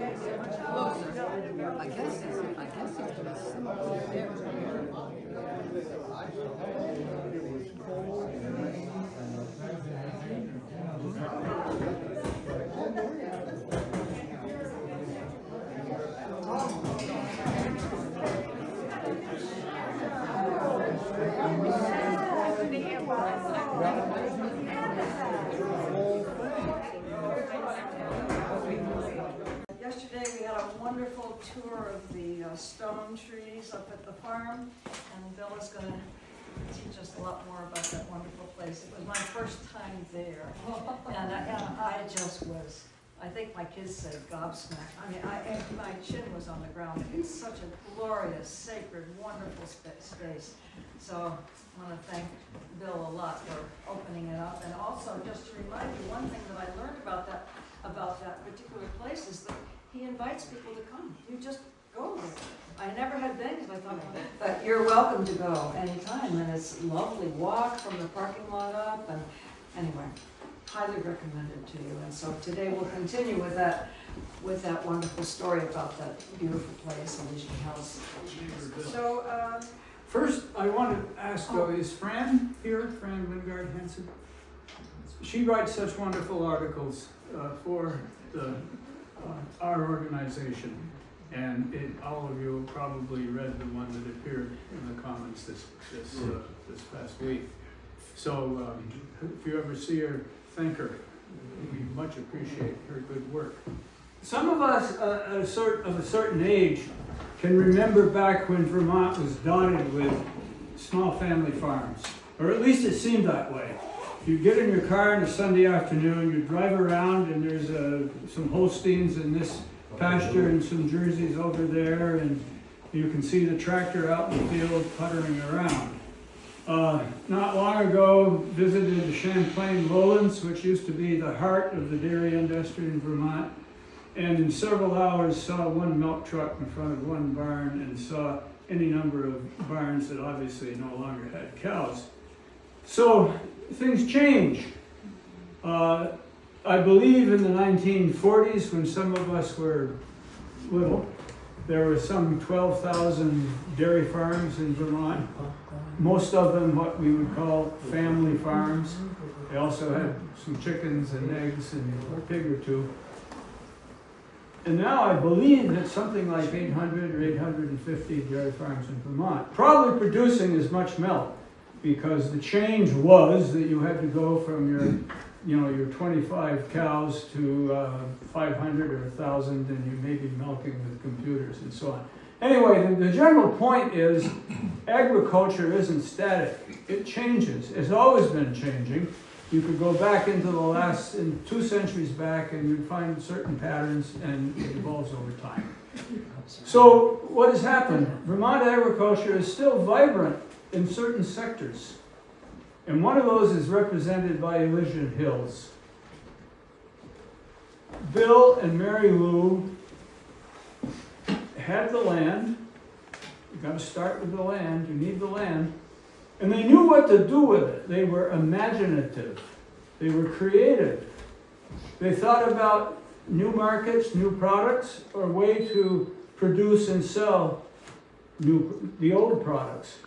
I guess it's just Yesterday we had a wonderful tour of the stone trees up at the farm, and Bill is going to teach us a lot more about that wonderful place. It was my first time there, and I just was, I think my kids said gobsmacked. I mean, my chin was on the ground. It's such a glorious, sacred, wonderful space. So I want to thank Bill a lot for opening it up, and also just to remind you, one thing that I learned about that particular place is that he invites people to come. You just go there. I never had been because I thought, but you're welcome to go anytime, and it's a lovely walk from the parking lot up, and anyway, highly recommended to you. And so today we'll continue with that wonderful story about that beautiful place, Elysian Hills. So, first, I want to ask, is Fran here? Fran Wingard Hansen? She writes such wonderful articles for our organization, and all of you probably read the one that appeared in the Commons this past week. So if you ever see her, thank her. We much appreciate her good work. Some of us of a certain age can remember back when Vermont was dotted with small family farms, or at least it seemed that way. You get in your car on a Sunday afternoon, you drive around, and there's some Holsteins in this pasture and some Jerseys over there, and you can see the tractor out in the field puttering around. Not long ago, visited the Champlain Lowlands, which used to be the heart of the dairy industry in Vermont, and in several hours saw one milk truck in front of one barn and saw any number of barns that obviously no longer had cows. So things change. I believe in the 1940s, when some of us were little, there were some 12,000 dairy farms in Vermont. Most of them what we would call family farms. They also had some chickens and eggs and a pig or two. And now I believe it's something like 800 or 850 dairy farms in Vermont, probably producing as much milk, because the change was that you had to go from your 25 cows to 500 or 1,000, and you may be milking with computers and so on. Anyway, the general point is agriculture isn't static. It changes. It's always been changing. You could go back into in 2 centuries back, and you'd find certain patterns, and it evolves over time. So what has happened? Vermont agriculture is still vibrant in certain sectors. And one of those is represented by Elysian Hills. Bill and Mary Lou had the land. You've got to start with the land. You need the land. And they knew what to do with it. They were imaginative. They were creative. They thought about new markets, new products, or a way to produce and sell the old products.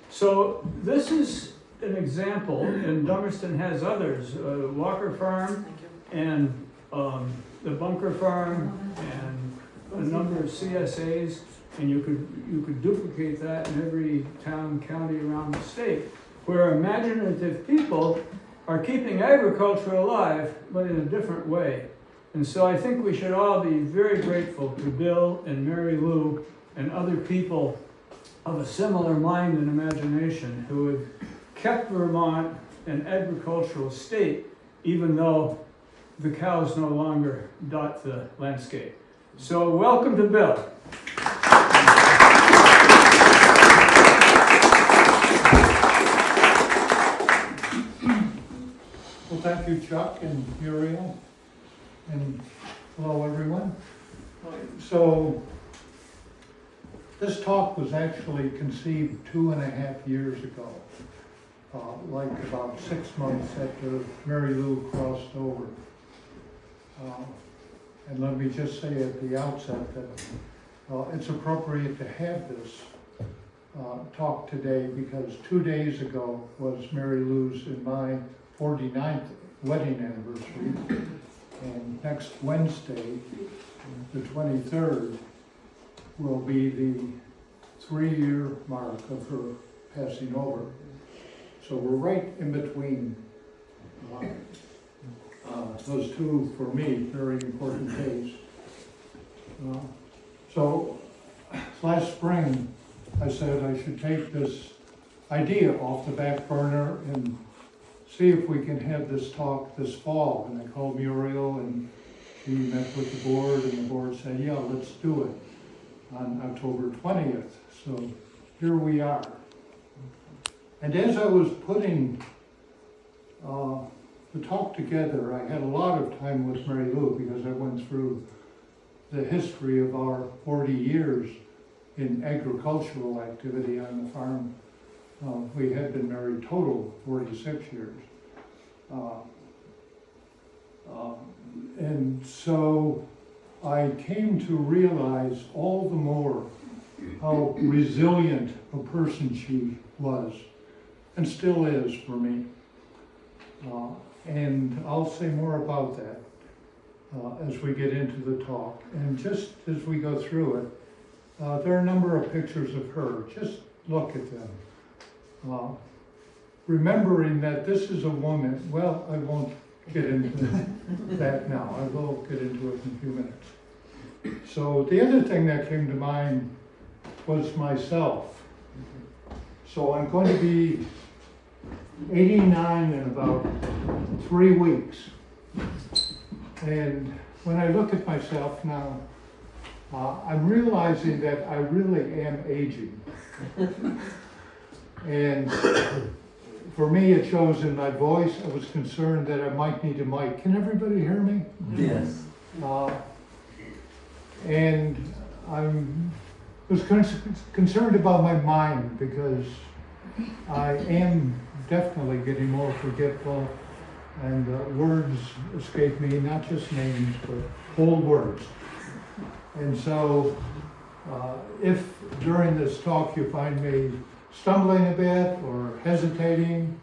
So this is an example, and Dummerston has others. Walker Farm and the Bunker Farm and a number of CSAs, and you could duplicate that in every town, county around the state, where imaginative people are keeping agriculture alive, but in a different way. And so I think we should all be very grateful to Bill and Mary Lou and other people of a similar mind and imagination who have kept Vermont an agricultural state, even though the cows no longer dot the landscape. So welcome to Bill. Well, thank you, Chuck and Muriel, and hello, everyone. So this talk was actually conceived 2.5 years ago, like about 6 months after Mary Lou crossed over. And let me just say at the outset that it's appropriate to have this talk today because 2 days ago was Mary Lou's and my 49th wedding anniversary. And next Wednesday, the 23rd, will be the 3-year mark of her passing over. So we're right in between those two, for me, very important days. So last spring, I said I should take this idea off the back burner and see if we can have this talk this fall. And I called Muriel and he met with the board and the board said, yeah, let's do it on October 20th. So here we are. And as I was putting the talk together, I had a lot of time with Mary Lou because I went through the history of our 40 years in agricultural activity on the farm. We had been married total 46 years. And so I came to realize all the more how resilient a person she was and still is for me. And I'll say more about that as we get into the talk. And just as we go through it, there are a number of pictures of her. Just look at them. Remembering that this is a woman, well, I won't get into that now. I will get into it in a few minutes. So the other thing that came to mind was myself. So I'm going to be 89 in about 3 weeks. And when I look at myself now, I'm realizing that I really am aging. And for me, it shows in my voice. I was concerned that I might need a mic. Can everybody hear me? Yes. And I was concerned about my mind because I am definitely getting more forgetful and words escape me, not just names, but whole words. And so if during this talk you find me stumbling a bit or hesitating,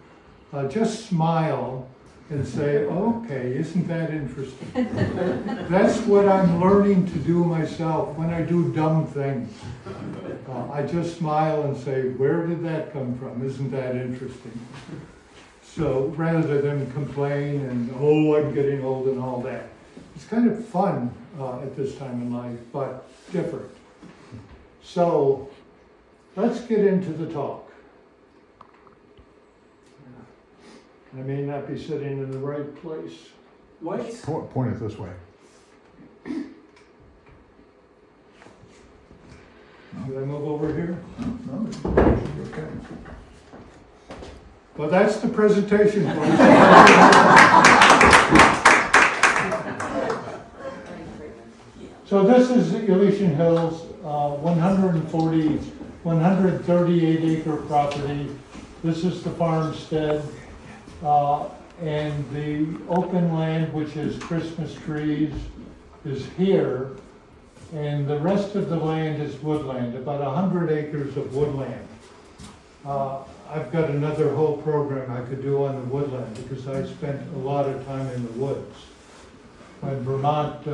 just smile and say, okay, isn't that interesting? That's what I'm learning to do myself when I do dumb things. I just smile and say, where did that come from? Isn't that interesting? So rather than complain and, oh, I'm getting old and all that. It's kind of fun at this time in life, but different. So let's get into the talk. I may not be sitting in the right place. Lights? Point it this way. Should I move over here? No, it's okay. Well, that's the presentation. So this is the Elysian Hills, 138 acre property. This is the farmstead. And the open land, which is Christmas trees, is here. And the rest of the land is woodland, about 100 acres of woodland. I've got another whole program I could do on the woodland because I spent a lot of time in the woods. When Vermont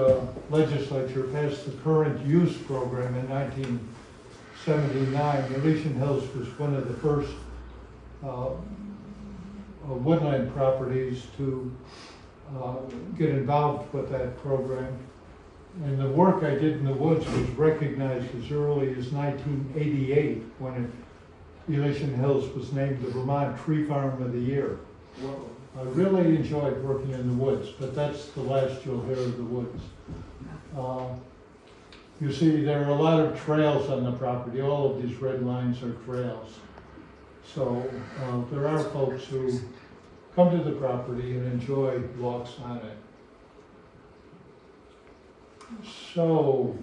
legislature passed the current use program in 1979, Elysian Hills was one of the first woodland properties to get involved with that program. And the work I did in the woods was recognized as early as 1988 when Elysian Hills was named the Vermont Tree Farm of the Year. I really enjoyed working in the woods, but that's the last you'll hear of the woods. You see, there are a lot of trails on the property. All of these red lines are trails. So there are folks who come to the property and enjoy walks on it. So,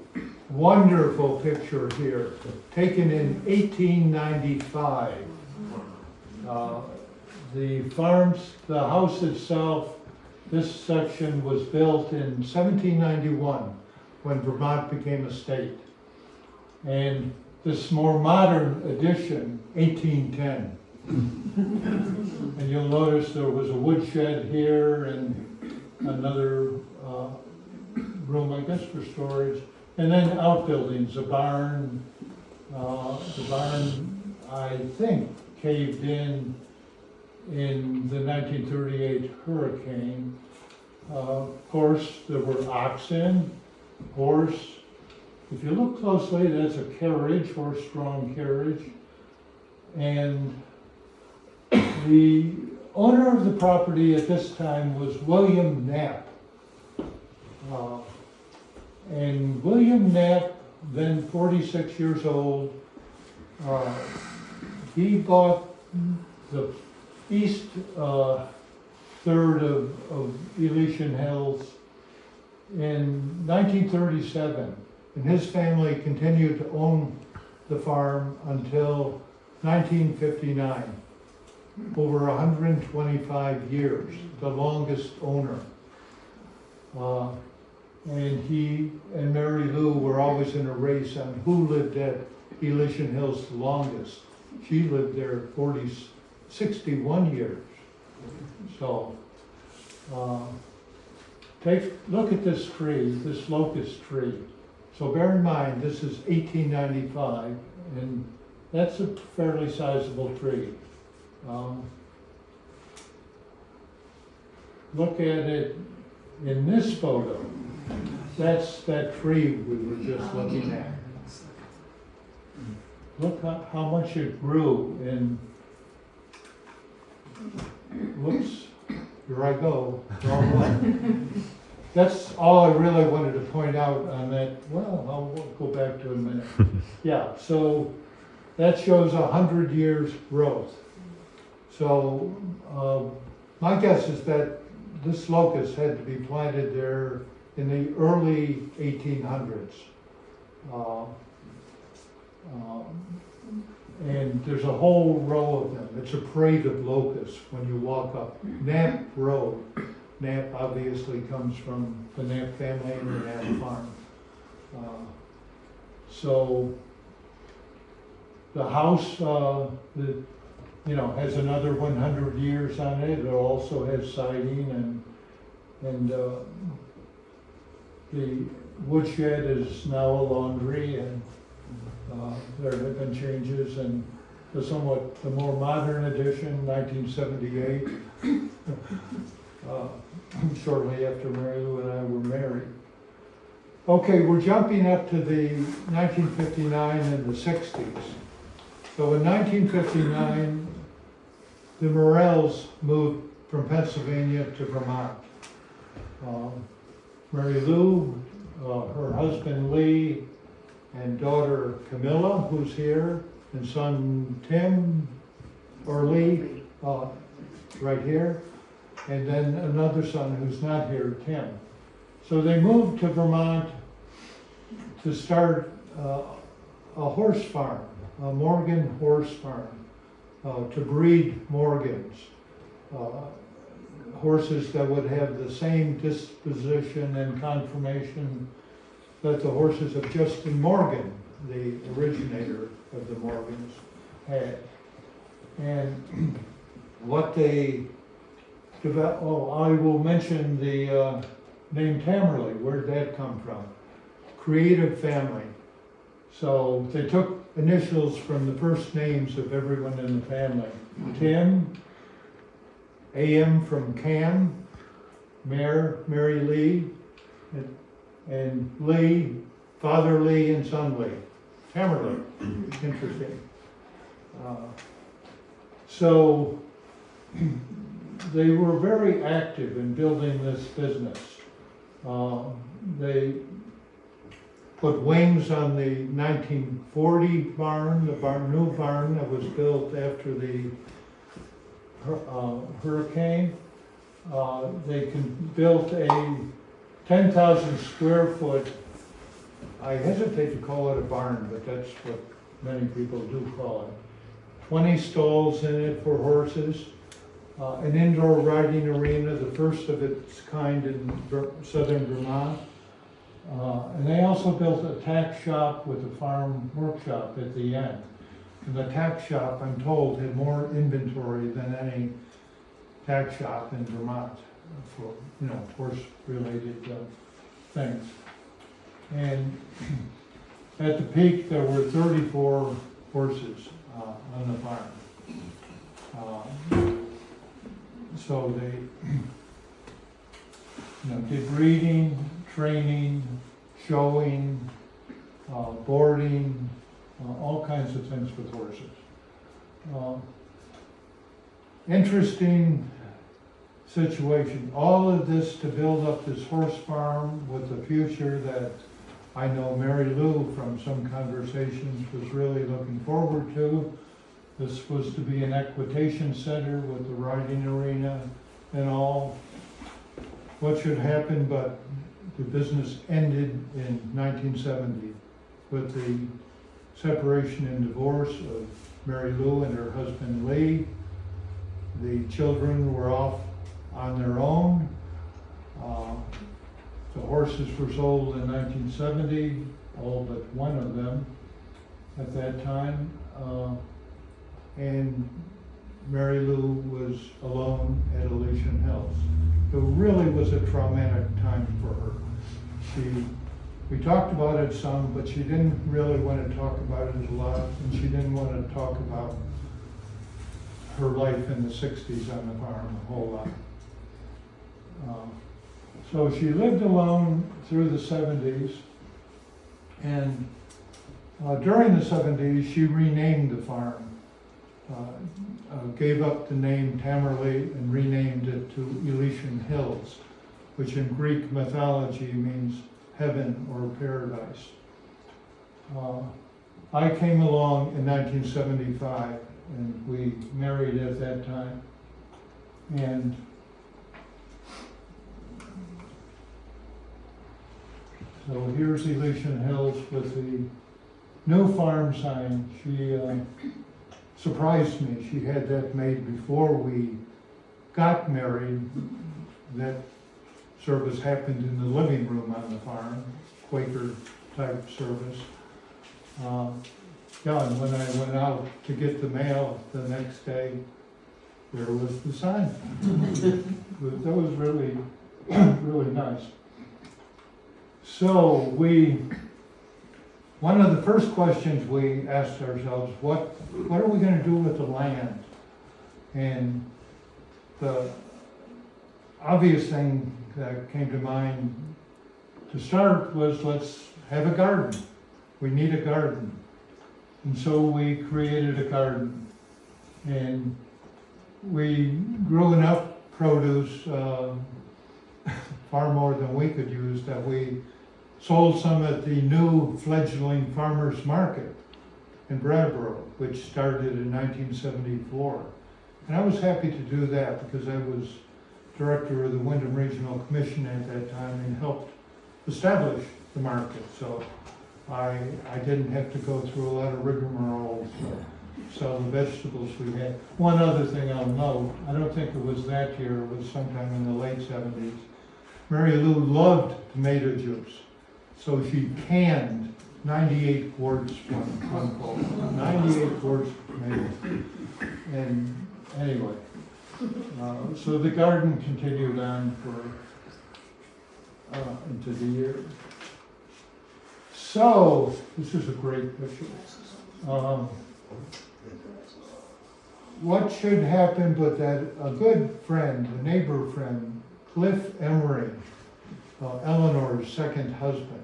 wonderful picture here, taken in 1895. The house itself This section was built in 1791 when Vermont became a state. And this more modern edition, 1810. And you'll notice there was a woodshed here and another room, I guess, for storage. And then outbuildings, a barn. The barn, I think, caved in the 1938 hurricane. Of course, there were oxen, horse. If you look closely, that's a carriage, horse-drawn carriage. And the owner of the property at this time was William Knapp. And William Knapp, then 46 years old, he bought the east third of Elysian Hills in 1937. And his family continued to own the farm until 1959. Over 125 years, the longest owner. And he and Mary Lou were always in a race on who lived at Elysian Hills the longest. She lived there 61 years. So, look at this tree, this locust tree. So bear in mind, this is 1895, and that's a fairly sizable tree. Look at it in this photo. That's that tree we were just looking at. Look how much it grew in, whoops, here I go, wrong one. That's all I really wanted to point out on that. Well, I'll go back to it in a minute. Yeah, so that shows 100 years growth. So my guess is that this locust had to be planted there in the early 1800s. And there's a whole row of them. It's a parade of locusts when you walk up Knapp Road. Knapp obviously comes from the Knapp family and the Knapp farm. So the house, has another 100 years on it. It also has siding and the woodshed is now a laundry, and there have been changes, and the more modern edition, 1978, shortly after Mary Lou and I were married. Okay, we're jumping up to the 1959 and the 60s. So in 1959, the Morels moved from Pennsylvania to Vermont. Mary Lou, her husband Lee, and daughter Camilla, who's here, and son Tim, or Lee, right here, and then another son who's not here, Tim. So they moved to Vermont to start a horse farm, a Morgan horse farm, to breed Morgans. Horses that would have the same disposition and conformation that the horses of Justin Morgan, the originator of the Morgans, had. And what they developed, I will mention the name Tamerley. Where did that come from? Creative family. So they took initials from the first names of everyone in the family. Tim, A.M. from Cam, Mary Lee, and Lee, Father Lee and Son Lee. Tamerley. Interesting. So they were very active in building this business. They put wings on the 1940 barn, new barn that was built after the hurricane. They built a 10,000 square foot, I hesitate to call it a barn, but that's what many people do call it. 20 stalls in it for horses, an indoor riding arena, the first of its kind in southern Vermont. And they also built a tack shop with a farm workshop at the end. And the tack shop, I'm told, had more inventory than any tack shop in Vermont for, horse-related things. And at the peak, there were 34 horses on the farm. So they did breeding, training, showing, boarding, all kinds of things with horses. Interesting situation. All of this to build up this horse farm with a future that I know Mary Lou from some conversations was really looking forward to. This was to be an equitation center with the riding arena and all. What should happen, but the business ended in 1970 with the separation and divorce of Mary Lou and her husband Lee. The children were off on their own. The horses were sold in 1970, all but one of them at that time. And Mary Lou was alone at Elysian Hills. It really was a traumatic time for her. We talked about it some, but she didn't really want to talk about it a lot, and she didn't want to talk about her life in the 60s on the farm a whole lot. So she lived alone through the 70s, and during the 70s, she renamed the farm. Gave up the name Tamerley and renamed it to Elysian Hills, which in Greek mythology means heaven or paradise. I came along in 1975, and we married at that time. And so here's Elysian Hills with the new farm sign. She surprised me. She had that made before we got married. That service happened in the living room on the farm, Quaker type service. And when I went out to get the mail the next day, there was the sign. That was really, really nice. So one of the first questions we asked ourselves, what are we going to do with the land? And the obvious thing that came to mind to start was, let's have a garden. We need a garden. And so we created a garden. And we grew enough produce, far more than we could use, that we sold some at the new fledgling farmers market in Brattleboro, which started in 1974. And I was happy to do that because I was director of the Wyndham Regional Commission at that time and helped establish the market. So I didn't have to go through a lot of rigmarole to sell the vegetables we had. One other thing I'll note, I don't think it was that year, it was sometime in the late 70s. Mary Lou loved tomato juice. So she canned 98 quarts one fall. 98 quarts of tomatoes. And anyway, so the garden continued on for into the year. So this is a great picture. What should happen but that a good friend, a neighbor friend, Cliff Emery, Eleanor's second husband,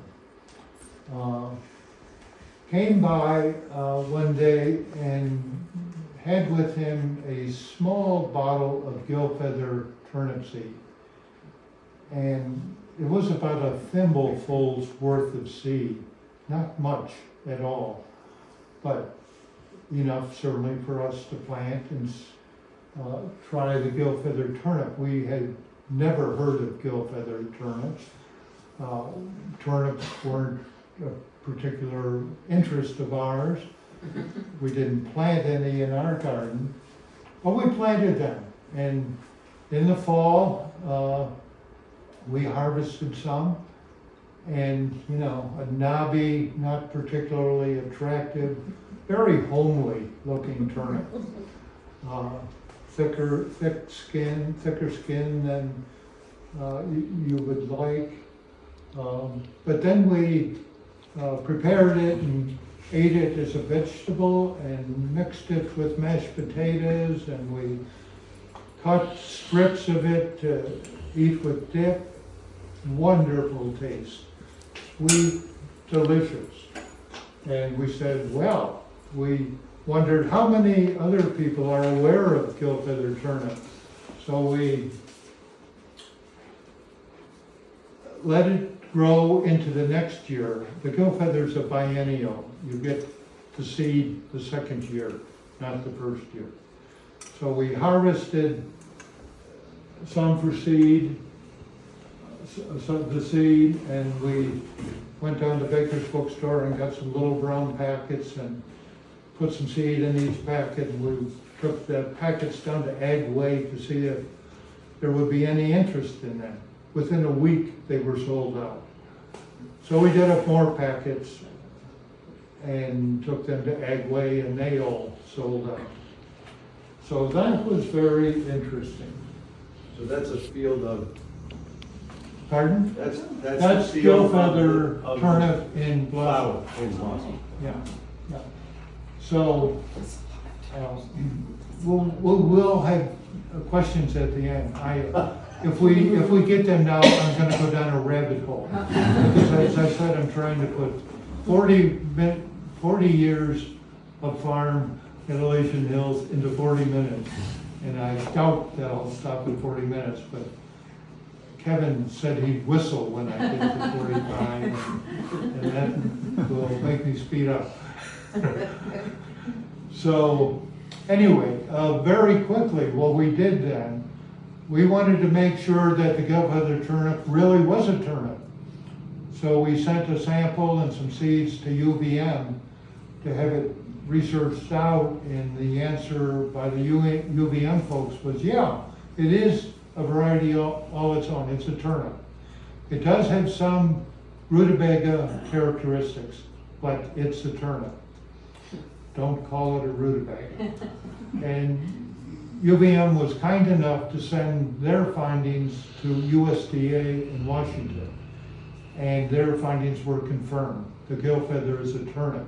came by one day and had with him a small bottle of gill feather turnip seed. And it was about a thimbleful's worth of seed, not much at all, but enough certainly for us to plant and try the gill feather turnip. We had never heard of gill feather turnips. Turnips weren't a particular interest of ours. We didn't plant any in our garden, but we planted them. And in the fall, we harvested some. And, you know, a knobby, not particularly attractive, very homely looking turnip. Thicker skin than you would like. But then we prepared it and ate it as a vegetable and mixed it with mashed potatoes, and we cut strips of it to eat with dip. Wonderful taste, sweet, delicious. And we said, well, we wondered how many other people are aware of gill feather turnip. So we let it grow into the next year. The gill feather's a biennial. You get to seed the second year, not the first year. So we harvested some for seed, the seed, and we went down to Baker's bookstore and got some little brown packets and put some seed in each packet, and we took the packets down to Ag Way to see if there would be any interest in them. Within a week, they were sold out. So we did up more packets and took them to Ag Way, and they all sold out. So that was very interesting. So that's a field of, Pardon? that's That's the gill field feather of turnip in blossom. flower in blossom. Yeah, yeah. So, we'll have questions at the end. If we get them now, I'm gonna go down a rabbit hole. Because as I said, I'm trying to put 40 years of farm in Elysian Hills into 40 minutes. And I doubt that I'll stop at 40 minutes, but Kevin said he'd whistle when I get to 45, and that will make me speed up. So, anyway, very quickly, what we did then, we wanted to make sure that the gill feather turnip really was a turnip. So we sent a sample and some seeds to UVM to have it researched out, and the answer by the UVM folks was, yeah, it is a variety all its own. It's a turnip. It does have some rutabaga characteristics, but it's a turnip. Don't call it a rutabaga. And UVM was kind enough to send their findings to USDA in Washington, and their findings were confirmed. The gill feather is a turnip.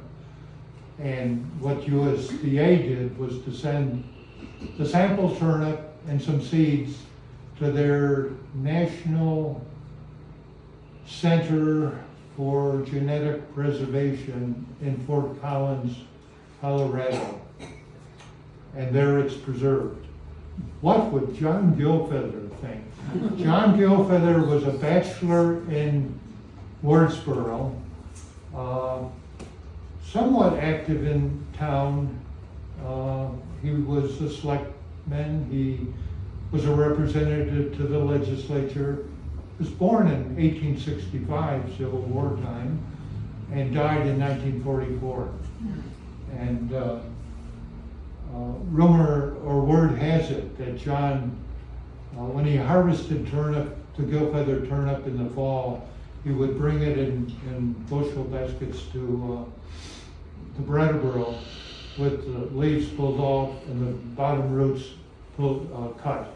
And what USDA did was to send the sample turnip and some seeds to their National Center for Genetic Preservation in Fort Collins, Colorado. And there it's preserved. What would John Gillfeather think? John Gillfeather was a bachelor in Wardsboro, somewhat active in town. He was a selectman. He was a representative to the legislature. He was born in 1865, Civil War time, and died in 1944. And rumor or word has it that John, when he harvested turnip, the gill feather turnip in the fall, he would bring it in bushel baskets to Brattleboro with the leaves pulled off and the bottom roots cut,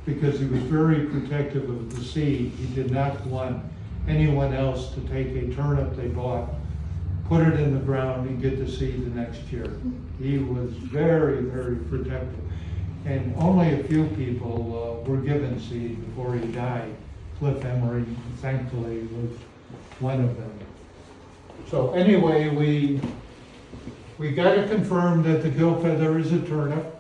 because he was very protective of the seed. He did not want anyone else to take a turnip they bought, put it in the ground, and get the seed the next year. He was very, very protective. And only a few people were given seed before he died. Cliff Emery, thankfully, was one of them. So anyway, we got to confirm that the gill feather is a turnip.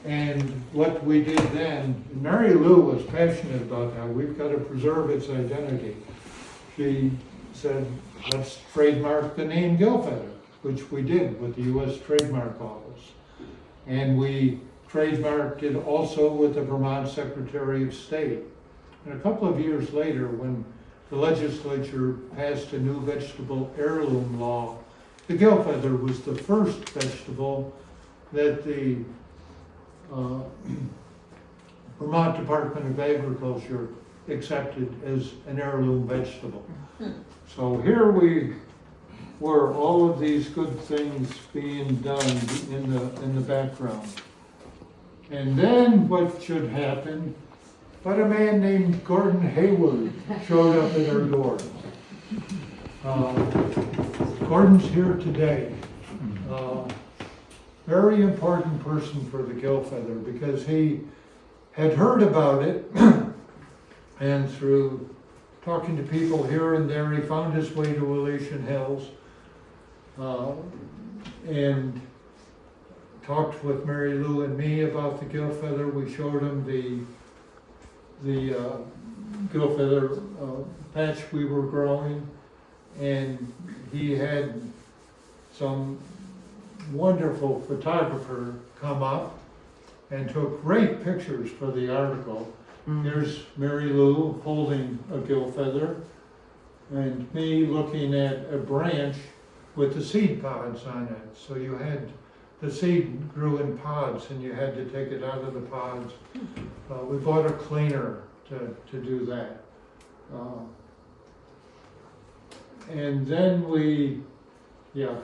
And what we did then, Mary Lou was passionate about that. We've got to preserve its identity. She said, let's trademark the name gill feather, which we did with the U.S. Trademark Office. And we trademarked it also with the Vermont Secretary of State. And a couple of years later, when the legislature passed a new vegetable heirloom law, the gill feather was the first vegetable that the Vermont Department of Agriculture accepted as an heirloom vegetable. So here we were, all of these good things being done in the background. And then what should happen, but a man named Gordon Hayward showed up at our door. Gordon's here today. Very important person for the gill feather because he had heard about it and through talking to people here and there, he found his way to Elysian Hills and talked with Mary Lou and me about the gill feather. We showed him the gill feather patch we were growing, and he had some wonderful photographer come up and took great pictures for the article. Here's Mary Lou holding a gill feather and me looking at a branch with the seed pods on it. So you had, the seed grew in pods and you had to take it out of the pods. We bought a cleaner to do that. And then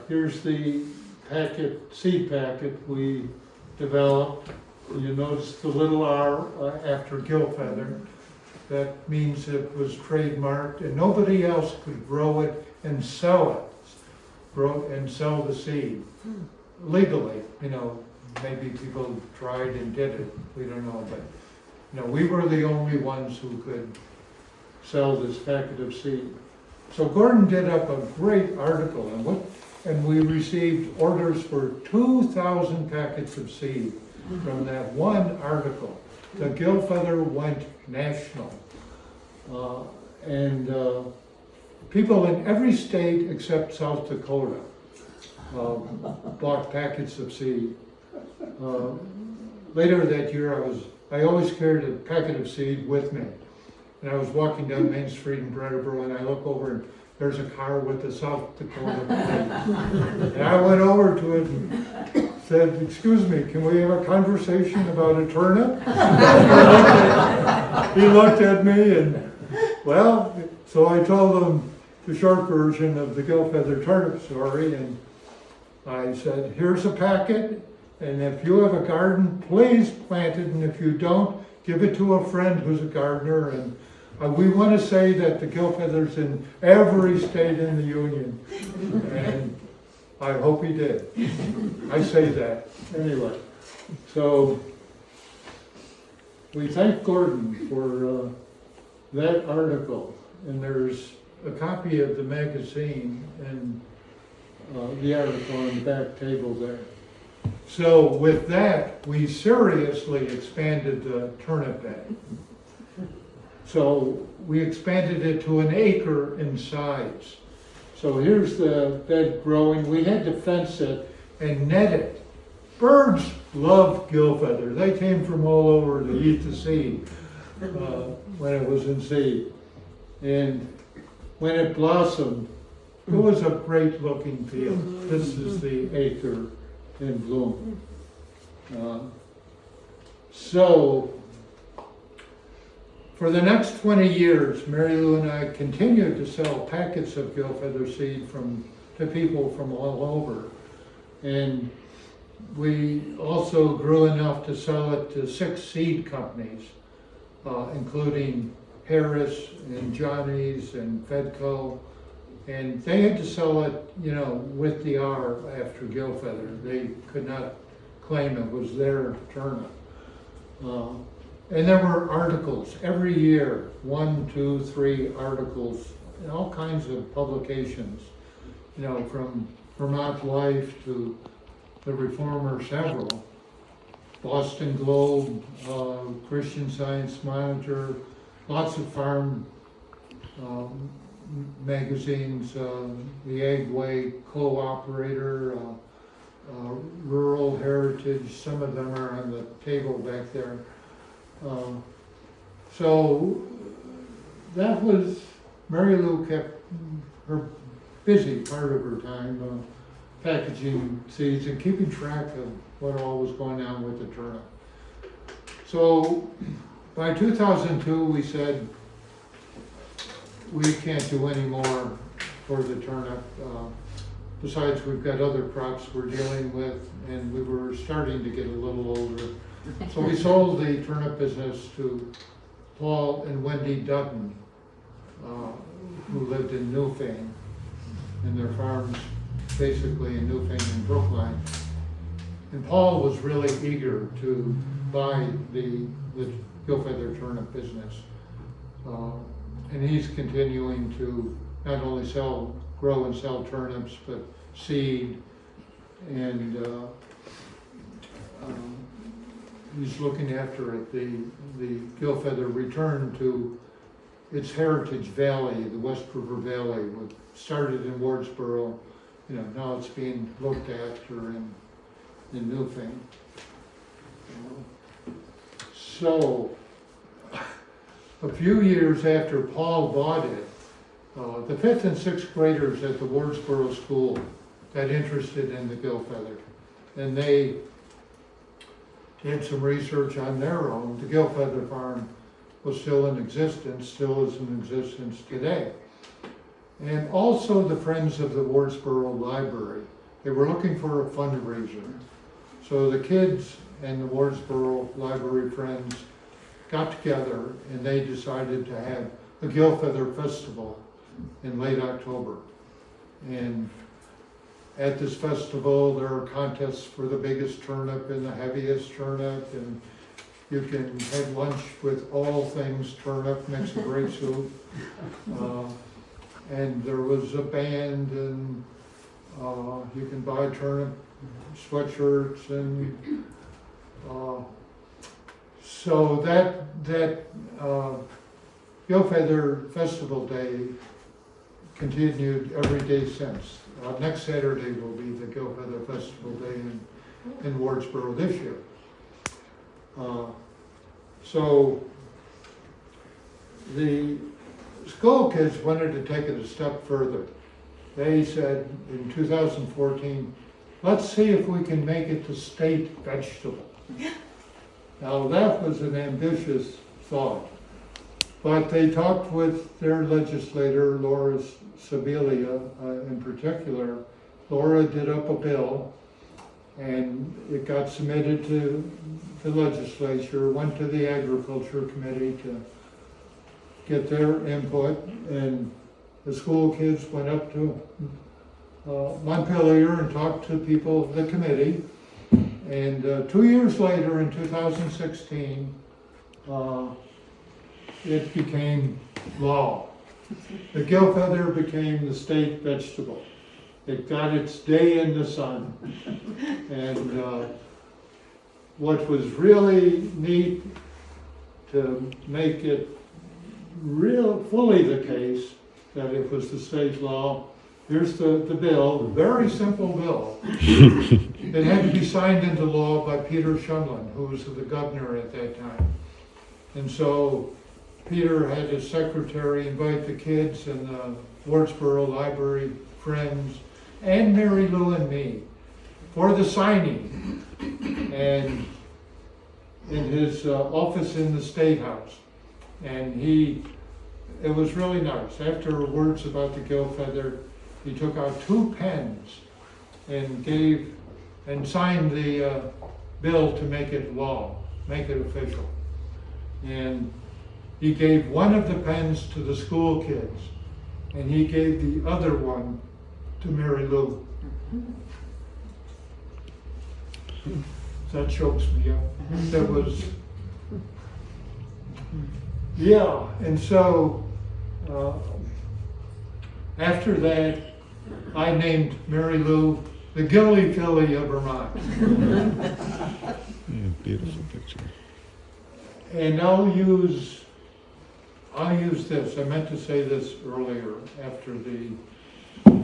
here's the seed packet we developed. You notice the little R after gill feather. That means it was trademarked and nobody else could grow it and sell it. Sell the seed legally. Maybe people tried and did it. We don't know, but we were the only ones who could sell this packet of seed. So Gordon did up a great article and we received orders for 2,000 packets of seed from that one article. The gill feather went national. People in every state except South Dakota bought packets of seed. Later that year, I always carried a packet of seed with me. And I was walking down Main Street in Brattleboro and I look over and there's a car with the South Dakota plate. And I went over to it and said, "Excuse me, can we have a conversation about a turnip?" He looked at me and, so I told him the short version of the gill feather turnip story, and I said, "Here's a packet, and if you have a garden, please plant it, and if you don't, give it to a friend who's a gardener, and we want to say that the gill feather's in every state in the Union." And I hope he did. I say that. Anyway, so we thank Gordon for that article, and there's a copy of the magazine and the article on the back table there. So with that, we seriously expanded the turnip bed. So we expanded it to 1 acre in size. So here's the bed growing. We had to fence it and net it. Birds love gill feather. They came from all over to eat the seed when it was in seed. And when it blossomed, it was a great looking field. This is the acre in bloom. So for the next 20 years, Mary Lou and I continued to sell packets of gill feather seed to people from all over. And we also grew enough to sell it to 6 seed companies, including Harris and Johnny's and Fedco. And they had to sell it, with the R after gill feather. They could not claim it was their turnip. And there were articles every year, 1, 2, 3 articles, in all kinds of publications, from Vermont Life to the Reformer, several, Boston Globe, Christian Science Monitor, lots of farm magazines, the Agway Co-operator, Rural Heritage, some of them are on the table back there. So that was, Mary Lou kept her busy part of her time packaging seeds and keeping track of what all was going on with the turnip. So by 2002, we said we can't do any more for the turnip. Besides, we've got other crops we're dealing with, and we were starting to get a little older. So we sold the turnip business to Paul and Wendy Dutton, who lived in Newfane, and their farms basically in Newfane and Brookline. And Paul was really eager to buy the Gillfeather turnip business. And he's continuing to not only grow and sell turnips, but seed, and he's looking after it. The Gillfeather returned to its heritage valley, the West River Valley, started in Wardsboro. Now it's being looked after in Newfane. So, a few years after Paul bought it, the 5th and 6th graders at the Wardsboro School got interested in the Gillfeather, and they did some research on their own. The Gillfeather farm was still in existence, still is in existence today. And also the Friends of the Wardsboro Library. They were looking for a fundraiser. So the kids and the Wardsboro Library Friends got together and they decided to have a Gillfeather Festival in late October. And at this festival, there are contests for the biggest turnip and the heaviest turnip, and you can have lunch with all things turnip, makes a great soup. And there was a band, and you can buy turnip sweatshirts, and so that Gillfeather Festival Day continued every day since. Next Saturday will be the Gillfeather Festival Day in Wardsboro this year. So the school kids wanted to take it a step further. They said in 2014, let's see if we can make it the state vegetable. Now that was an ambitious thought, but they talked with their legislator, Laura Sibilia in particular. Laura did up a bill, and it got submitted to the legislature, went to the Agriculture Committee to get their input, and the school kids went up to Montpelier and talked to people of the committee. And 2 years later, in 2016, it became law. The Gillfeather became the state vegetable. It got its day in the sun. And what was really neat to make it fully the case that it was the state law, here's the bill, a very simple bill. It had to be signed into law by Peter Shumlin, who was the governor at that time. And so Peter had his secretary invite the kids and the Wardsboro Library Friends and Mary Lou and me for the signing, and in his office in the State House. And it was really nice. After words about the Gillfeather, he took out 2 pens and signed the bill to make it law, make it official. And he gave one of the pens to the school kids, and he gave the other one to Mary Lou. That chokes me up. That was, yeah, and so after that, I named Mary Lou the Gilly Filly of Vermont. Yeah, beautiful picture. And I'll use this. I meant to say this earlier after the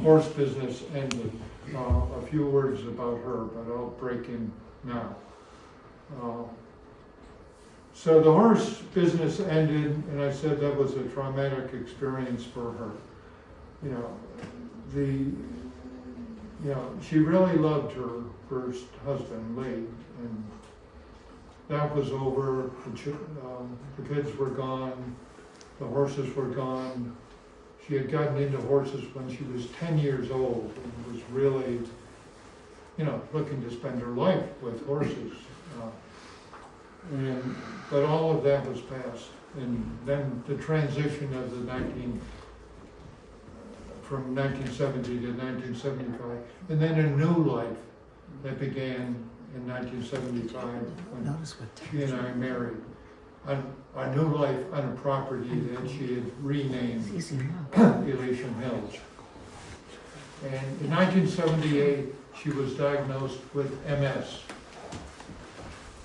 horse business ended. A few words about her, but I'll break in now. So the horse business ended, and I said that was a traumatic experience for her. She really loved her first husband, Lee, and that was over, the kids were gone, the horses were gone. She had gotten into horses when she was 10 years old and was really, looking to spend her life with horses. But all of that was past. And then the transition of from 1970 to 1975, and then a new life that began in 1975 when Notice what she and I married. A new life on a property that she had renamed it's easy enough. Elysian Hills. And in 1978, she was diagnosed with MS.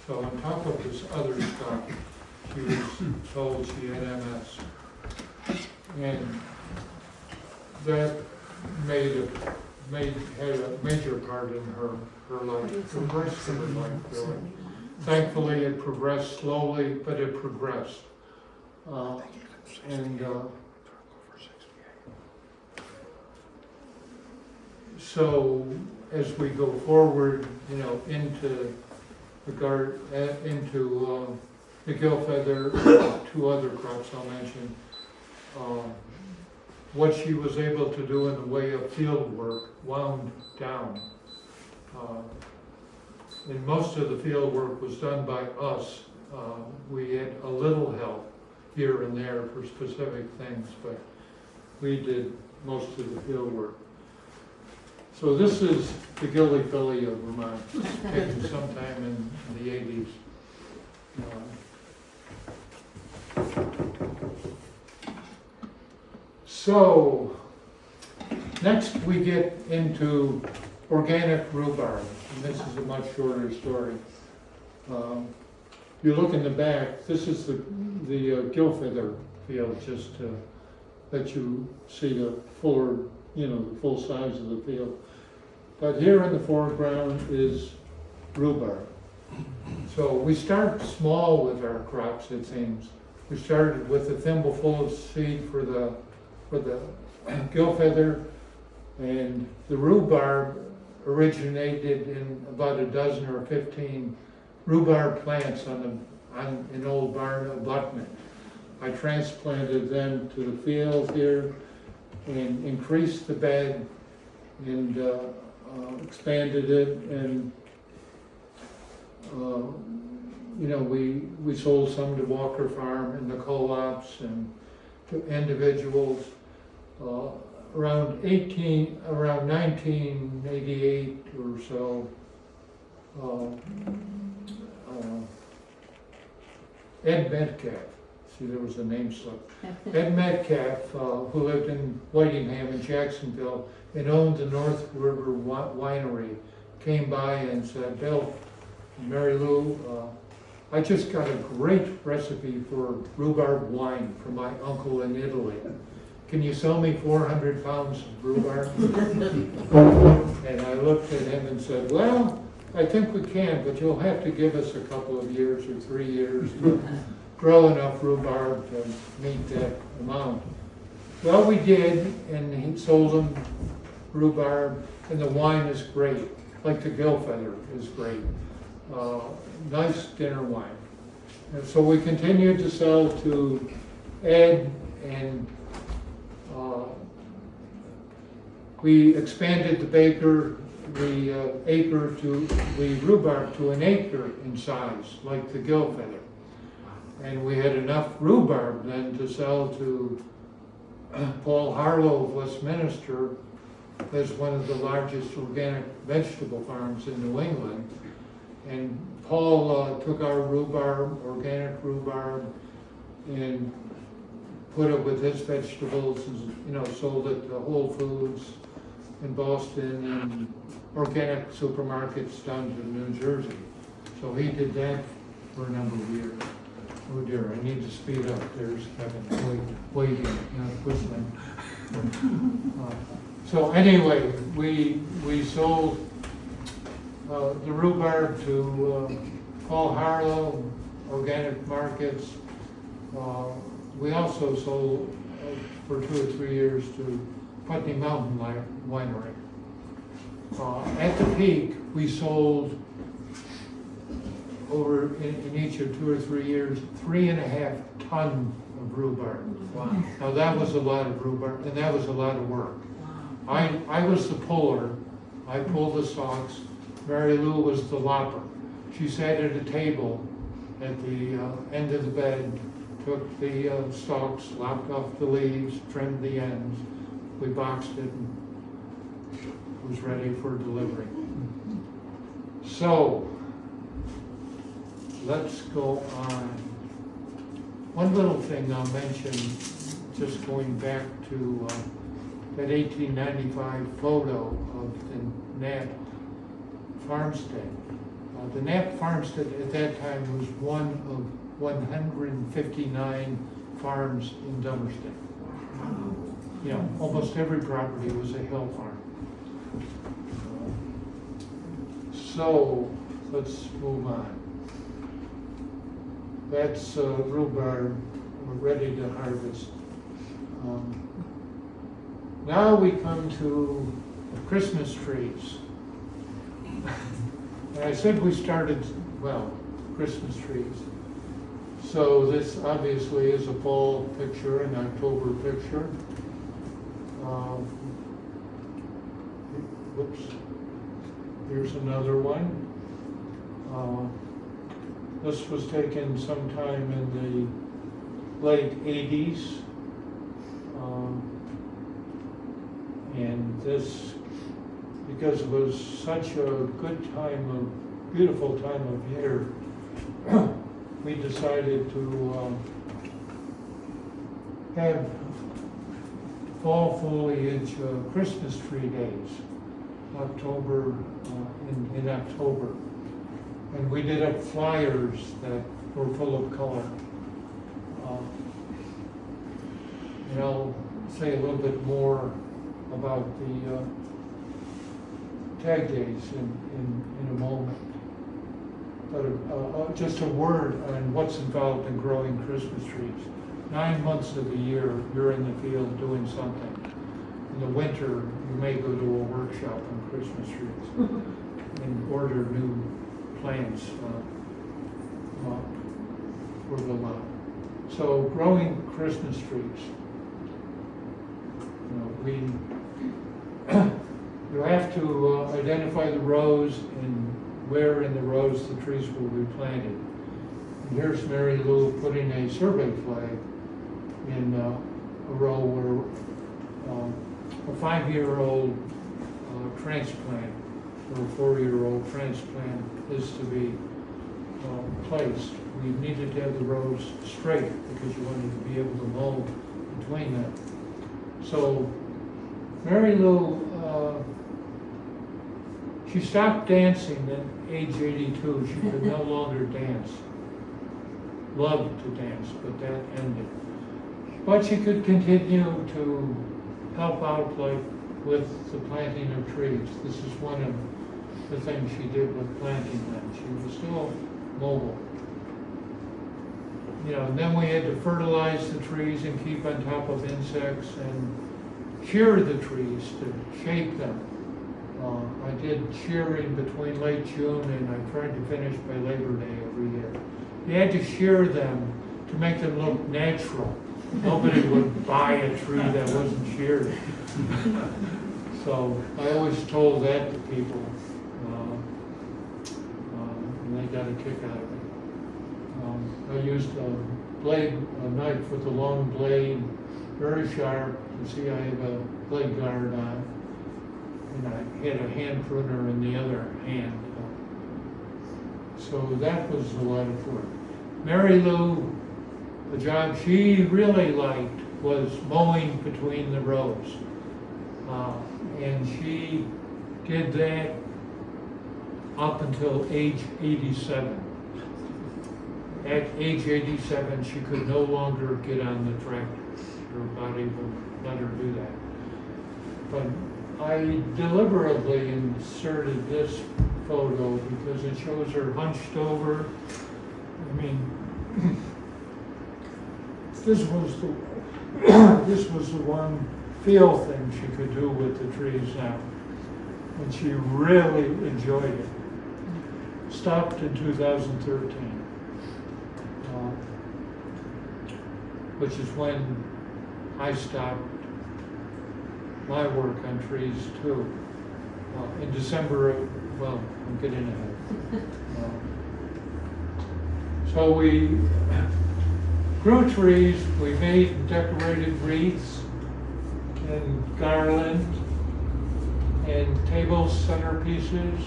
So on top of this other stuff, she was told she had MS. And that had a major part in her life, the rest of her life, really. Thankfully, it progressed slowly, but it progressed. So as we go forward, into the gill feather, two other crops I'll mention. What she was able to do in the way of field work wound down. And most of the field work was done by us. We had a little help here and there for specific things, but we did most of the field work. So this is the Gilly Filly of Vermont, taken sometime in the 80s. So next we get into organic rhubarb, and this is a much shorter story. You look in the back, this is the gill feather field, just to let you see the fuller, the full size of the field. But here in the foreground is rhubarb. So we start small with our crops, it seems. We started with a thimbleful of seed for the gill feather, and the rhubarb originated in about a dozen or 15 rhubarb plants on an old barn abutment. I transplanted them to the field here and increased the bed and expanded it, and we sold some to Walker Farm and the co-ops and to individuals. Around 1988 or so, Ed Metcalf, see there was a name slip. Ed Metcalf, who lived in Whitingham in Jacksonville and owned the North River Winery, came by and said, "Bill, Mary Lou, I just got a great recipe for rhubarb wine from my uncle in Italy. Can you sell me 400 pounds of rhubarb?" And I looked at him and said, "Well, I think we can, but you'll have to give us a couple of years or 3 years to grow enough rhubarb to meet that amount." Well, we did, and he sold them rhubarb, and the wine is great, like the gill feather is great. Nice dinner wine. And so we continued to sell to Ed, and we expanded the rhubarb to an acre in size, like the gill feather. And we had enough rhubarb then to sell to Paul Harlow of Westminster as one of the largest organic vegetable farms in New England. And Paul took our rhubarb, organic rhubarb, and put it with his vegetables and sold it to Whole Foods in Boston and organic supermarkets down to New Jersey. So he did that for a number of years. Oh dear, I need to speed up. There's Kevin waiting, not whistling. So anyway, we sold the rhubarb to Paul Harlow, organic markets. We also sold for 2 or 3 years to Putney Mountain Winery. At the peak, we sold over in each of 2 or 3 years, 3.5 tons of rhubarb. Wow. Now that was a lot of rhubarb, and that was a lot of work. I was the puller. I pulled the stalks. Mary Lou was the lopper. She sat at a table at the end of the bed, took the stalks, lopped off the leaves, trimmed the ends. We boxed it and it was ready for delivery. So, let's go on. One little thing I'll mention, just going back to that 1895 photo of the Knapp farmstead. The Knapp farmstead at that time was one of 159 farms in Dummerston. You know, almost every property was a hill farm. So, let's move on. That's rhubarb, we're ready to harvest. Now we come to Christmas trees. And I said we started, well, Christmas trees. So this obviously is a fall picture, an October picture. Whoops. Here's another one. This was taken sometime in the late 80s. And this, because it was such a good time of, beautiful time of year, we decided to have fall foliage Christmas tree days, October, in October. And we did up flyers that were full of color. And I'll say a little bit more about the tag days in a moment. But just a word on what's involved in growing Christmas trees. 9 months of the year, you're in the field doing something. In the winter, you may go to a workshop on Christmas trees and order new plants for the lot. So growing Christmas trees. You have to identify the rows and where in the rows the trees will be planted. And here's Mary Lou putting a survey flag in a row where a 5-year-old transplant or a 4-year-old transplant is to be placed. We needed to have the rows straight because you wanted to be able to mow between them. So Mary Lou, she stopped dancing at age 82. She could no longer dance. Loved to dance, but that ended. But she could continue to help out, like with the planting of trees. This is one of the things she did with planting them. She was still mobile. You know, and then we had to fertilize the trees and keep on top of insects and shear the trees to shape them. I did shearing between late June and I tried to finish by Labor Day every year. You had to shear them to make them look natural. Nobody would buy a tree that wasn't sheared. So I always told that to people, and they got a kick out of it. I used a knife with a long blade, very sharp. You see I have a blade guard on, and I had a hand pruner in the other hand. So that was a lot of work. Mary Lou, the job she really liked was mowing between the rows. And she did that up until age 87. At age 87, she could no longer get on the tractor. Her body would let her do that. But I deliberately inserted this photo because it shows her hunched over. I mean, this was the one feel thing she could do with the trees now, and she really enjoyed it. stopped in 2013, which is when I stopped my work on trees too. In December, well, I'm getting ahead. So we grew trees, we made and decorated wreaths and garland and table centerpieces.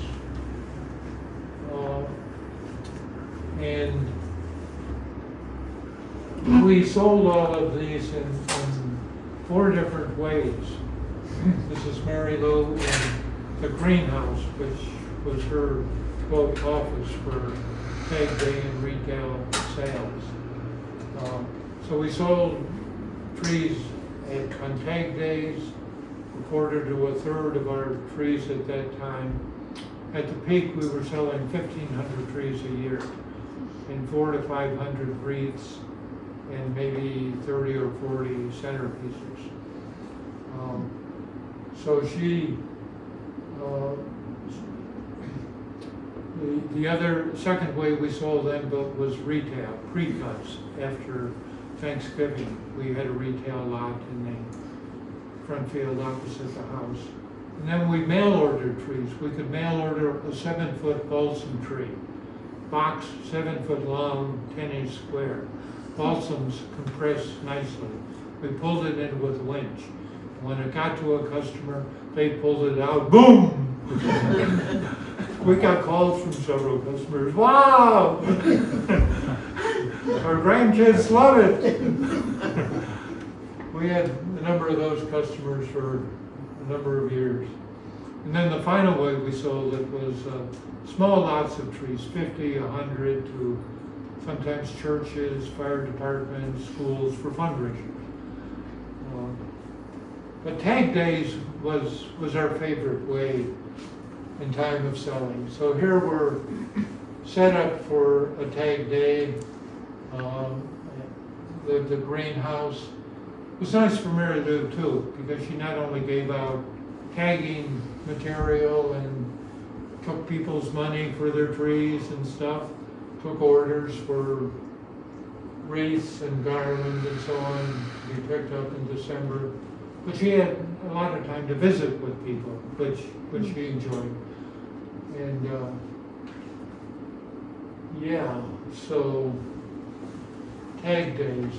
And we sold all of these in 4 different ways. This is Mary Lou in the greenhouse, which was her quote office for tag day and retail sales. So we sold trees on tag days, a quarter to a third of our trees at that time. At the peak, we were selling 1,500 trees a year, and 400 to 500 wreaths, and maybe 30 or 40 centerpieces. So she, the other second way we sold them was retail, pre-cuts. After Thanksgiving, we had a retail lot in the front field opposite the house. And then we mail ordered trees. We could mail order a 7-foot balsam tree, box 7 foot long, 10-inch square. Balsams compress nicely. We pulled it in with a winch. When it got to a customer, they pulled it out, boom! We got calls from several customers, wow! Our grandkids love it. We had a number of those customers for a number of years. And then the final way we sold it was small lots of trees, 50, 100, to sometimes churches, fire departments, schools, for fundraisers. But tag days was our favorite way in time of selling. So here we're set up for a tag day. The greenhouse. It was nice for Mary Lou too, because she not only gave out tagging material and took people's money for their trees and stuff, took orders for wreaths and garland and so on to be picked up in December. But she had a lot of time to visit with people, which she enjoyed. And yeah, so tag days.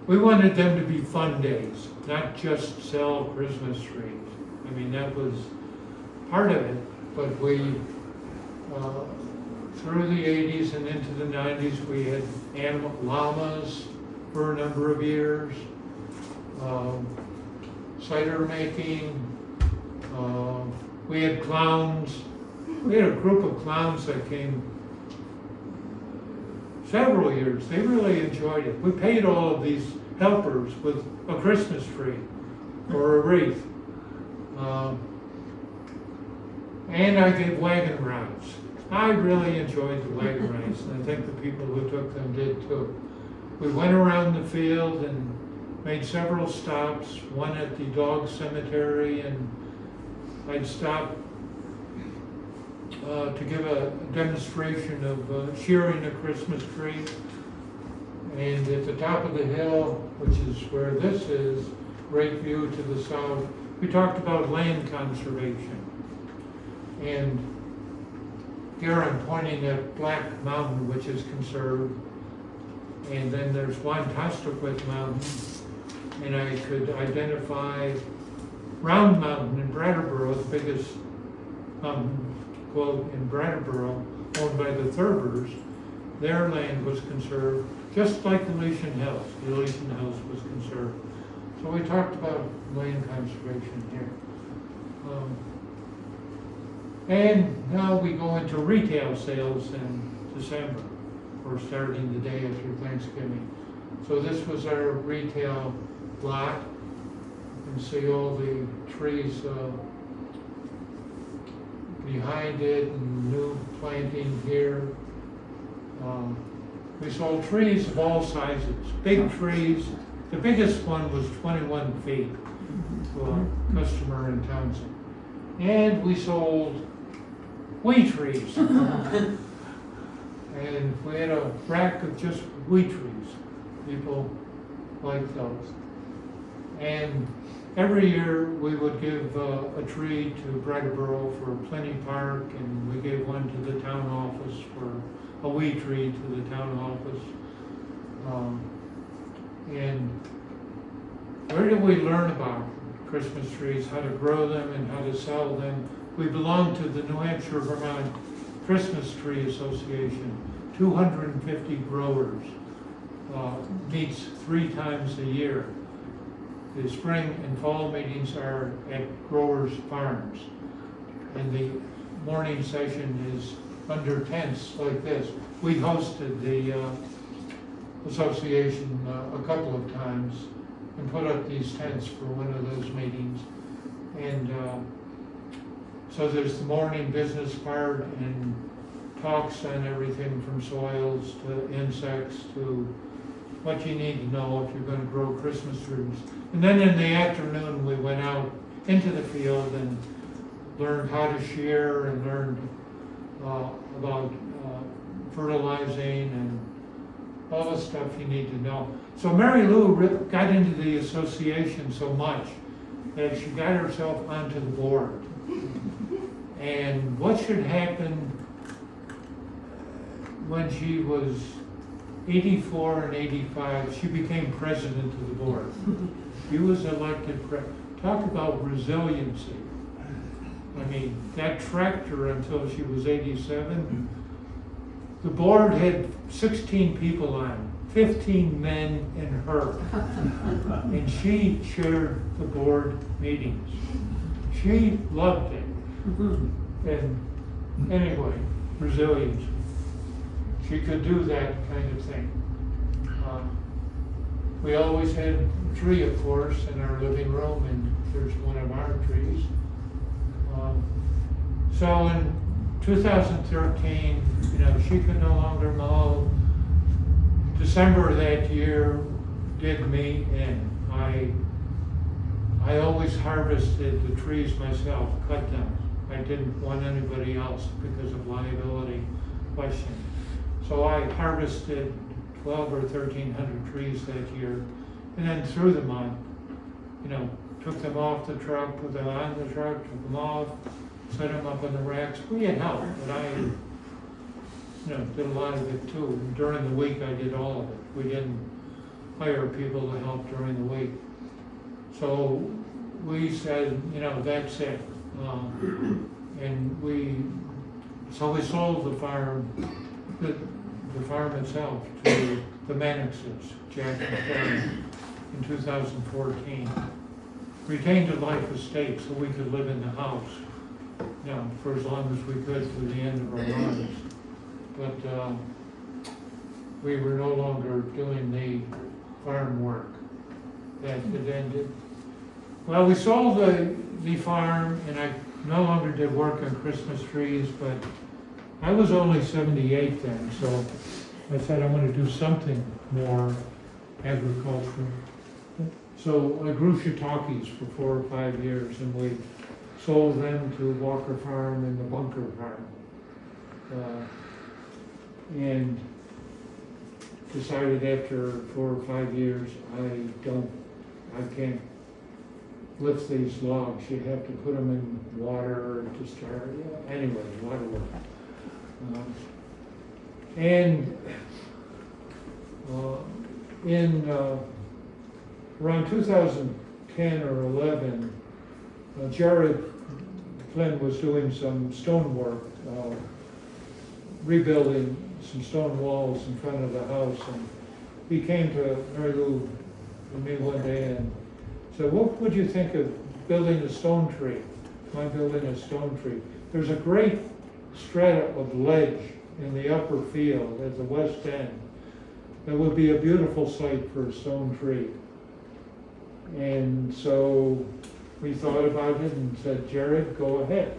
We wanted them to be fun days, not just sell Christmas trees. I mean, that was part of it, but we, through the 80s and into the 90s, we had llamas for a number of years, cider making, we had clowns. We had a group of clowns that came several years. They really enjoyed it. We paid all of these helpers with a Christmas tree or a wreath. And I gave wagon rides. I really enjoyed the wagon rides, and I think the people who took them did too. We went around the field and made several stops, one at the dog cemetery, and I'd stop to give a demonstration of shearing a Christmas tree. And at the top of the hill, which is where this is, great view to the south, we talked about land conservation. And here I'm pointing at Black Mountain, which is conserved. And then there's Wantastoquit Mountain. And I could identify Round Mountain in Brattleboro, the biggest mountain, quote, in Brattleboro, owned by the Thurbers. Their land was conserved, just like Elysian Hills. The Elysian Hills was conserved. So we talked about land conservation here. And now we go into retail sales in December, or starting the day after Thanksgiving. So this was our retail lot. You can see all the trees behind it and new planting here. We sold trees of all sizes, big trees. The biggest one was 21 feet to a customer in Townsend. And we sold wheat trees. And we had a rack of just wheat trees. People like those. And every year we would give a tree to Brattleboro for Plenty Park, and we gave one to the town office for a wheat tree to the town office. And where did we learn about Christmas trees, how to grow them and how to sell them? We belong to the New Hampshire, Vermont Christmas Tree Association. 250 growers, meets 3 times a year. The spring and fall meetings are at growers' farms. And the morning session is under tents like this. We hosted the association a couple of times and put up these tents for one of those meetings. And so there's the morning business part and talks on everything from soils to insects to what you need to know if you're going to grow Christmas trees. And then in the afternoon, we went out into the field and learned how to shear and learned about fertilizing and all the stuff you need to know. So Mary Lou got into the association so much that she got herself onto the board. And what should happen when she was 84 and 85, she became president of the board. She was elected talk about resiliency. I mean, that tracked her until she was 87. The board had 16 people on, 15 men and her. And she chaired the board meetings. She loved it. And anyway, resilience. She could do that kind of thing. We always had a tree, of course, in our living room, and there's one of our trees. So in 2013, she could no longer mow. December of that year did me in. I always harvested the trees myself, cut them. I didn't want anybody else because of liability question. So I harvested 1,200 or 1,300 trees that year, and then threw them on. Took them off the truck, put them on the truck, took them off, set them up on the racks. We had help, but I, did a lot of it too. During the week, I did all of it. We didn't hire people to help during the week. So we said, that's it. And we sold the farm, the farm itself to the Mannixes, Jack and Karen, in 2014. Retained a life estate so we could live in the house, for as long as we could through the end of our lives. But we were no longer doing the farm work. That had ended. Well, we sold the farm, and I no longer did work on Christmas trees, but I was only 78 then, so I said I want to do something more agricultural. So I grew shiitakes for 4 or 5 years, and we sold them to Walker Farm and the Bunker Farm. And decided after 4 or 5 years, I can't lift these logs. You have to put them in water to start. Anyway, water work. And in around 2010 or 11, Jared Flynn was doing some stone work, rebuilding some stone walls in front of the house, and he came to Mary Lou and me one day and said, "What would you think of building a stone tree? Am I building a stone tree? There's a great strata of ledge in the upper field at the west end. That would be a beautiful site for a stone tree." And so we thought about it and said, "Jared, go ahead."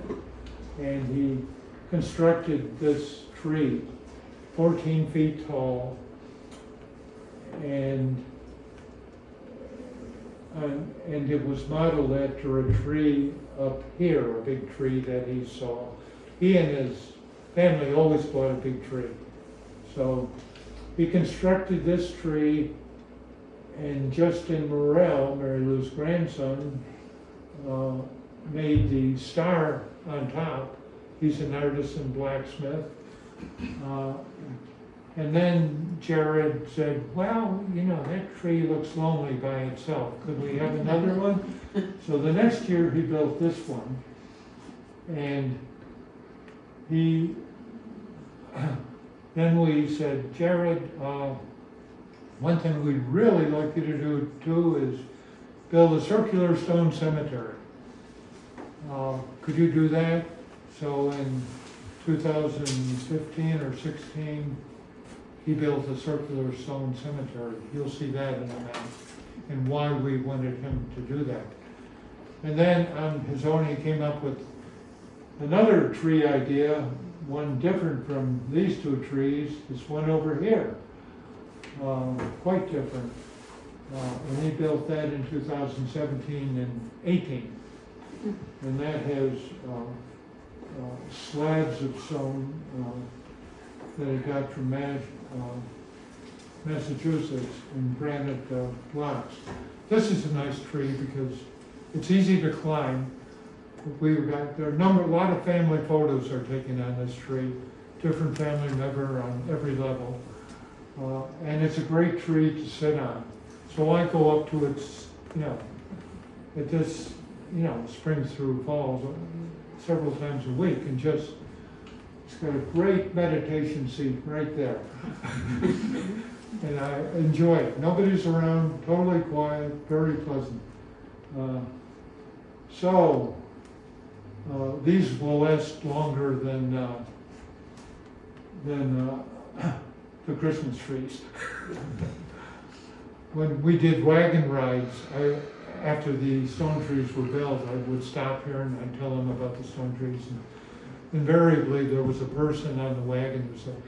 And he constructed this tree, 14 feet tall, and it was modeled after a tree up here, a big tree that he saw. he and his family always bought a big tree. So he constructed this tree, and Justin Morrell, Mary Lou's grandson, made the star on top. He's an artisan blacksmith. And then Jared said, well, you know, that tree looks lonely by itself. Could we have another one? So the next year he built this one. And then we said, Jared, one thing we'd really like you to do too is build a circular stone cemetery. Could you do that? So in 2015 or 16, he built a circular stone cemetery. You'll see that in a minute, and why we wanted him to do that. And then on his own, he came up with another tree idea, one different from these two trees, this one over here, quite different. And he built that in 2017 and 18. And that has slabs of stone that he got from Massachusetts in granite blocks. This is a nice tree because it's easy to climb. There are a lot of family photos are taken on this tree, different family member on every level. And it's a great tree to sit on. So I go up to it, it just, spring through fall several times a week, and just, it's got a great meditation seat right there. And I enjoy it. Nobody's around, totally quiet, very pleasant. These will last longer than the Christmas trees. When we did wagon rides, after the stone trees were built, I would stop here and I'd tell them about the stone trees. And invariably, there was a person on the wagon who said,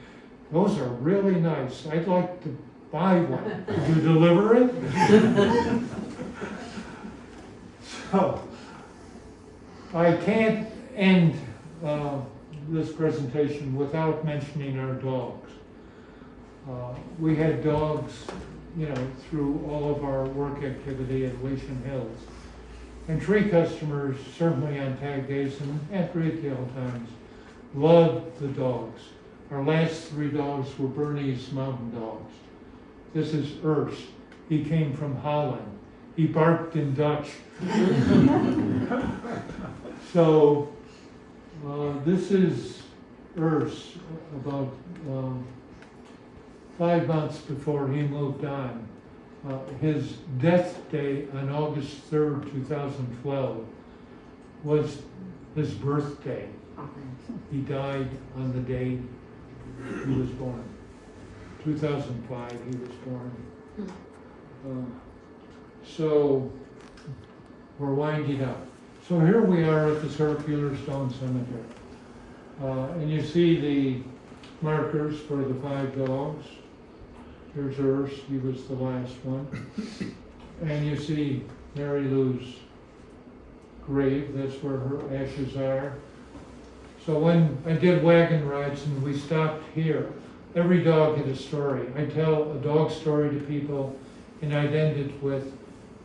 "Those are really nice. I'd like to buy one. Could you deliver it?" So, I can't end this presentation without mentioning our dogs. We had dogs, through all of our work activity at Elysian Hills. And tree customers, certainly on tag days and at retail times, loved the dogs. Our last 3 dogs were Bernese mountain dogs. This is Urs. He came from Holland. He barked in Dutch. So this is Urs about 5 months before he moved on. His death day on August 3rd, 2012 was his birthday. He died on the day he was born. 2005 he was born. So we're winding up. So here we are at the Circular Stone Cemetery. And you see the markers for the 5 dogs. Here's Urs, he was the last one. And you see Mary Lou's grave, that's where her ashes are. So when I did wagon rides and we stopped here, every dog had a story. I tell a dog story to people, and I'd end it with,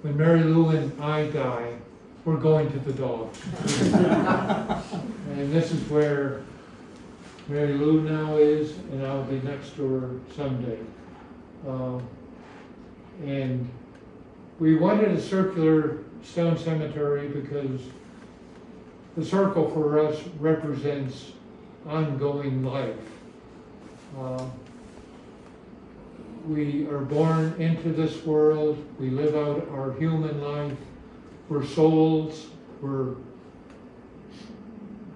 when Mary Lou and I die, we're going to the dogs. And this is where Mary Lou now is, and I'll be next to her someday. And we wanted a circular stone cemetery because the circle for us represents ongoing life. We are born into this world, we live out our human life, we're souls, we're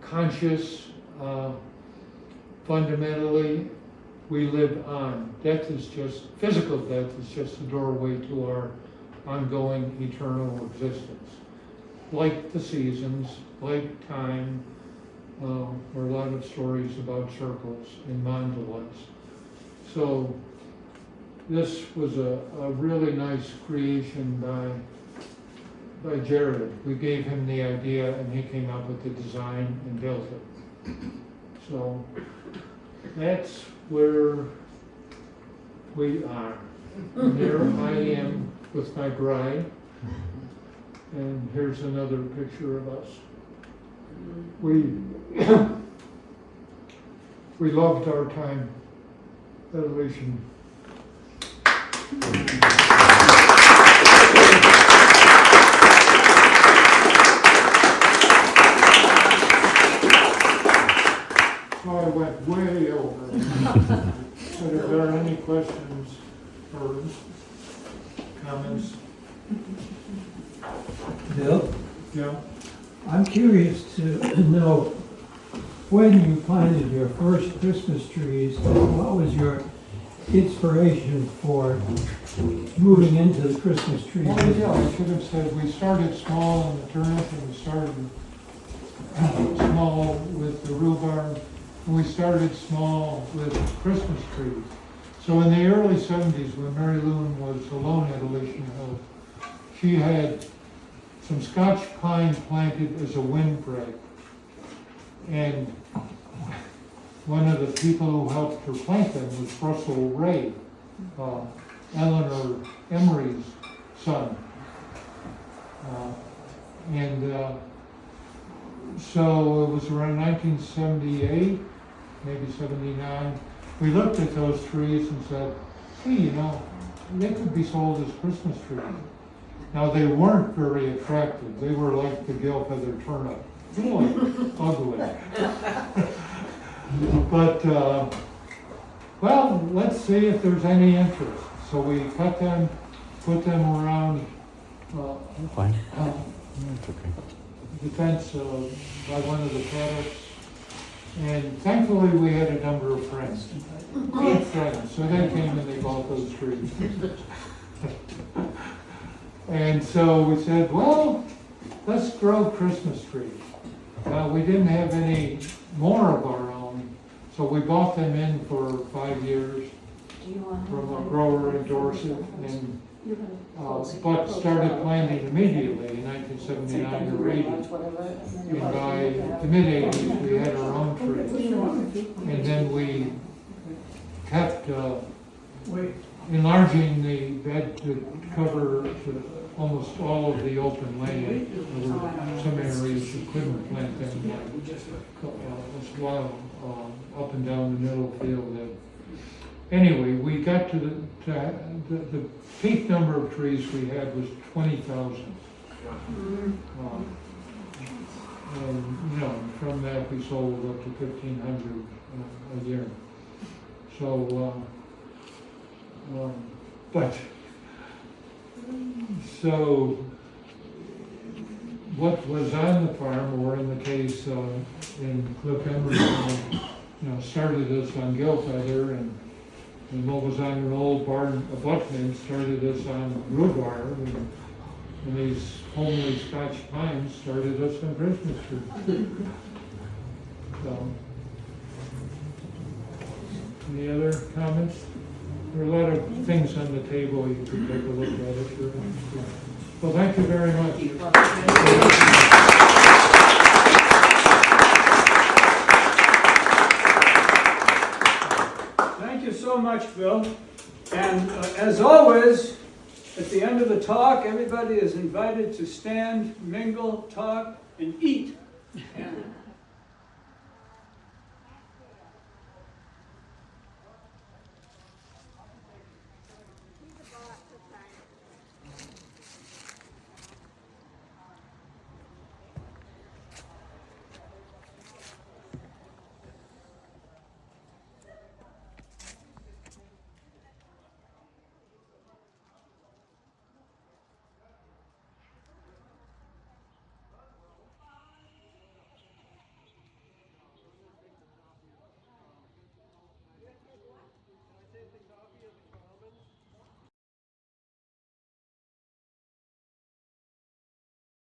conscious, fundamentally, we live on. Death is just, physical death is just a doorway to our ongoing eternal existence. Like the seasons, like time, there are a lot of stories about circles and mandalas. So this was a really nice creation by Jared. We gave him the idea and he came up with the design and built it. So that's where we are. And there I am with my bride. And here's another picture of us. We we loved our time at Elysian. So I went way over. But are there any questions or comments? Bill, Yeah. I'm curious to know when you planted your first Christmas trees, and what was your inspiration for moving into the Christmas tree Well, yeah, business? I should have said, we started small in the turnip, and we started small with the rhubarb, and we started small with Christmas trees. So in the early 70s, when Mary Lou was alone at Elysian Hill, she had some Scotch pine planted as a windbreak. And one of the people who helped her plant them was Russell Ray, Eleanor Emery's son. So it was around 1978, maybe 79. We looked at those trees and said, hey, you know, they could be sold as Christmas trees. Now, they weren't very attractive. They were like the gill feather turnip. Really ugly. But, well, let's see if there's any interest. So we cut them, put them around Fine. the It's okay. fence by one of the paddocks. And thankfully, we had a number of friends. Good friends. So they came and they bought those trees. And so we said, well, let's grow Christmas trees. Now, we didn't have any more of our own, so we bought them in for 5 years from a grower in Dorset, and but started planting immediately in 1979 or 80. And by the mid-80s, we had our own trees. And then we kept enlarging the bed to cover almost all of the open land. There were some areas you couldn't plant them, as well, up and down the middle field. Anyway, we got to the peak number of trees we had was 20,000. And, you know, from that we sold up to 1,500 a year. So, so what was on the farm, or in the case in Cliff Emerson, you know, started us on gill feather, and what was on an old barn abutment started us on rhubarb, and these homely Scotch pines started us on Christmas trees. So, any other comments? There are a lot of things on the table, you can take a look at if you're interested. Well, thank you very much. Thank you so much, Bill. And as always, at the end of the talk, everybody is invited to stand, mingle, talk, and eat. And